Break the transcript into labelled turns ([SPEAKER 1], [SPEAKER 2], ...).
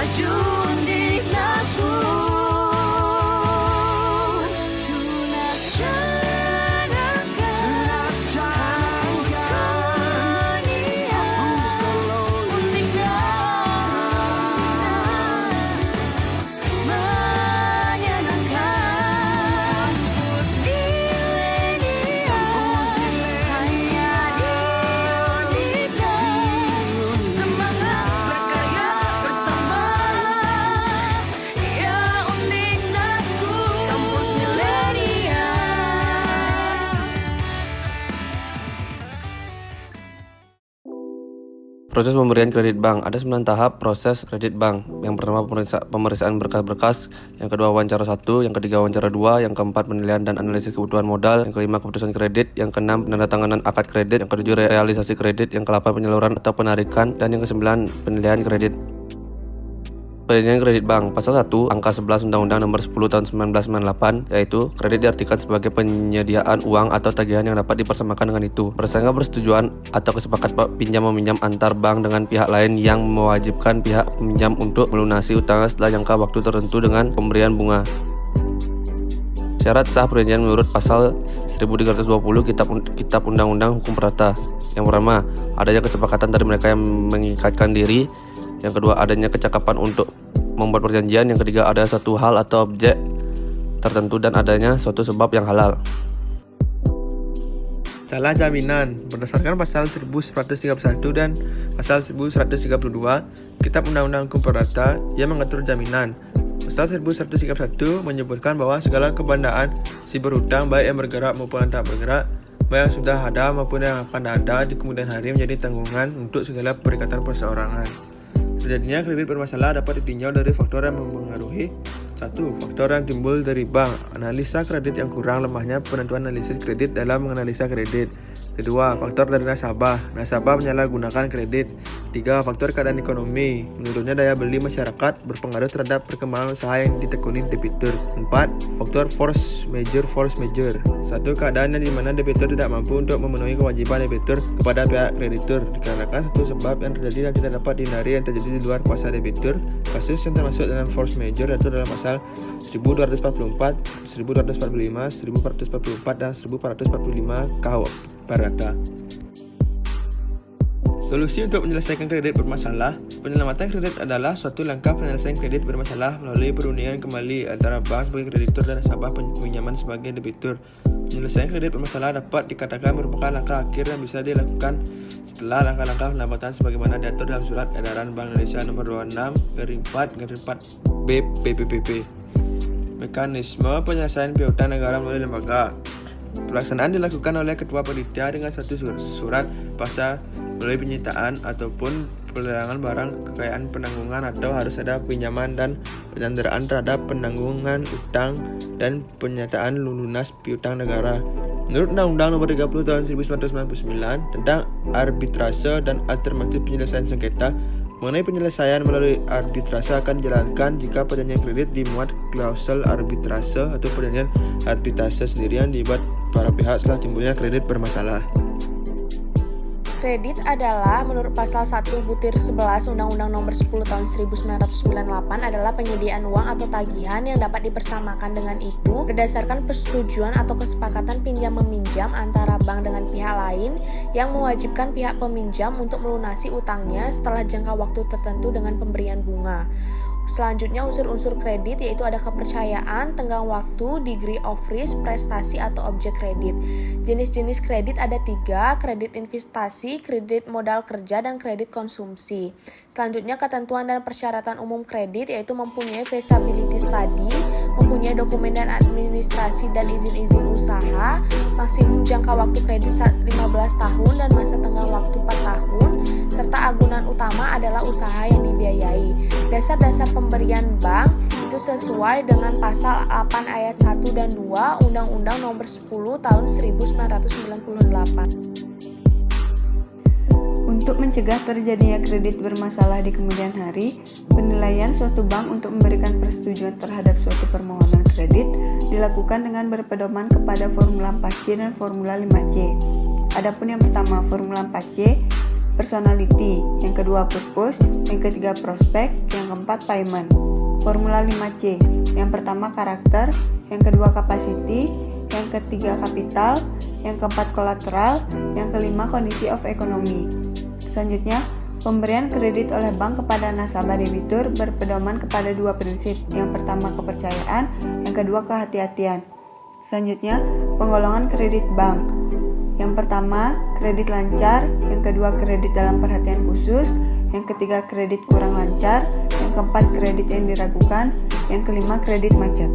[SPEAKER 1] maju Diknasku. Tunas cadangkan, hapuskan ia, menyenangkan, hapus milenia, hanya diundikkan. Semangat berkarya bersama, ya Undiknasku, kampus milenia.
[SPEAKER 2] Proses pemberian kredit bank. Ada 9 tahap proses kredit bank. Yang pertama pemeriksaan berkas-berkas, yang kedua wawancara 1, yang ketiga wawancara 2, yang keempat penilaian dan analisis kebutuhan modal, yang kelima keputusan kredit, yang keenam penandatanganan akad kredit, yang ketujuh realisasi kredit, yang kedelapan penyaluran atau penarikan, dan yang kesembilan penilaian kredit. Penilaian kredit bank. Pasal 1 angka 11 Undang-Undang Nomor 10 Tahun 1998, yaitu kredit diartikan sebagai penyediaan uang atau tagihan yang dapat dipersamakan dengan itu berdasarkan persetujuan atau kesepakatan pinjam-meminjam antar bank dengan pihak lain yang mewajibkan pihak peminjam untuk melunasi utangnya setelah jangka waktu tertentu dengan pemberian bunga. Syarat sah perjanjian menurut pasal 1320 Kitab Undang-Undang Hukum Perdata. Yang pertama, adanya kesepakatan dari mereka yang mengikatkan diri. Yang kedua, adanya kecakapan untuk membuat perjanjian. Yang ketiga, ada suatu hal atau objek tertentu dan adanya suatu sebab yang halal.
[SPEAKER 3] Salah jaminan. Berdasarkan pasal 1131 dan pasal 1132 Kitab Undang-Undang Hukum Perdata yang mengatur jaminan. Pasal 1131 menyebutkan bahwa segala kebandaan si berhutang, baik yang bergerak maupun yang tak bergerak, baik yang sudah ada maupun yang akan ada di kemudian hari, menjadi tanggungan untuk segala perikatan perseorangan. Sejatinya kredit bermasalah dapat ditinjau dari faktor yang mempengaruhi. 1. Faktor yang timbul dari bank. Analisa kredit yang kurang, lemahnya penentuan analisis kredit dalam menganalisa kredit. Kedua, faktor dari nasabah. Nasabah menyalahgunakan kredit. 3. Faktor keadaan ekonomi. Menurunnya daya beli masyarakat berpengaruh terhadap perkembangan usaha yang ditekuni debitur. 4. Faktor force majeure. 1. Keadaan di mana debitur tidak mampu untuk memenuhi kewajiban debitur kepada pihak kreditur dikarenakan satu sebab yang terjadi dan tidak dapat dihindari yang terjadi di luar kuasa debitur. Kasus yang termasuk dalam force majeure yaitu dalam pasal 1244, 1245, 1444 dan 1445 KUH Perdata. Solusi untuk menyelesaikan kredit bermasalah. Penyelamatan kredit adalah suatu langkah penyelesaian kredit bermasalah melalui perundingan kembali antara bank sebagai kreditur dan nasabah pinjaman sebagai debitur. Penyelesaian kredit bermasalah dapat dikatakan merupakan langkah akhir yang bisa dilakukan setelah langkah-langkah pendapatan sebagaimana diatur dalam Surat Edaran Bank Indonesia Nomor 26/4 BPPB. Mekanisme penyelesaian piutang negara melalui lembaga. Pelaksanaan dilakukan oleh Ketua Panitia dengan satu surat pasal melalui penyitaan ataupun pelelangan barang kekayaan penanggungan, atau harus ada pinjaman dan penyanderaan terhadap penanggungan utang dan penyataan lunas piutang negara. Menurut Undang-Undang Nomor 30 Tahun 1999 tentang arbitrase dan alternatif penyelesaian sengketa, mengenai penyelesaian melalui arbitrase akan dijalankan jika perjanjian kredit dimuat klausul arbitrase atau perjanjian arbitrase sendiri yang dibuat para pihak setelah timbulnya kredit bermasalah.
[SPEAKER 4] Kredit adalah menurut pasal 1/11 Undang-Undang Nomor 10 Tahun 1998 adalah penyediaan uang atau tagihan yang dapat dipersamakan dengan itu berdasarkan persetujuan atau kesepakatan pinjam-meminjam antara bank dengan pihak lain yang mewajibkan pihak peminjam untuk melunasi utangnya setelah jangka waktu tertentu dengan pemberian bunga. Selanjutnya unsur-unsur kredit yaitu ada kepercayaan, tenggang waktu, degree of risk, prestasi atau objek kredit. Jenis-jenis kredit ada 3, kredit investasi, kredit modal kerja, dan kredit konsumsi. Selanjutnya ketentuan dan persyaratan umum kredit yaitu mempunyai feasibility study, mempunyai dokumen dan administrasi dan izin-izin usaha, maksimum jangka waktu kredit 15 tahun dan masa tenggang waktu 4 tahun, serta agunan utama adalah usaha yang dibiayai. Dasar-dasar pemberian bank itu sesuai dengan pasal 8 ayat 1 dan 2 Undang-Undang Nomor 10 Tahun 1998.
[SPEAKER 5] Untuk mencegah terjadinya kredit bermasalah di kemudian hari, penilaian suatu bank untuk memberikan persetujuan terhadap suatu permohonan kredit dilakukan dengan berpedoman kepada Formula 4C dan Formula 5C. Adapun yang pertama, Formula 4C, personality, yang kedua purpose, yang ketiga prospek, yang keempat payment. Formula 5C, yang pertama karakter, yang kedua capacity, yang ketiga kapital, yang keempat collateral, yang kelima kondisi of economy. Selanjutnya, pemberian kredit oleh bank kepada nasabah debitur berpedoman kepada dua prinsip. Yang pertama kepercayaan, yang kedua kehati-hatian. Selanjutnya, penggolongan kredit bank. Yang pertama, kredit lancar, yang kedua kredit dalam perhatian khusus, yang ketiga kredit kurang lancar, yang keempat kredit yang diragukan, yang kelima kredit macet.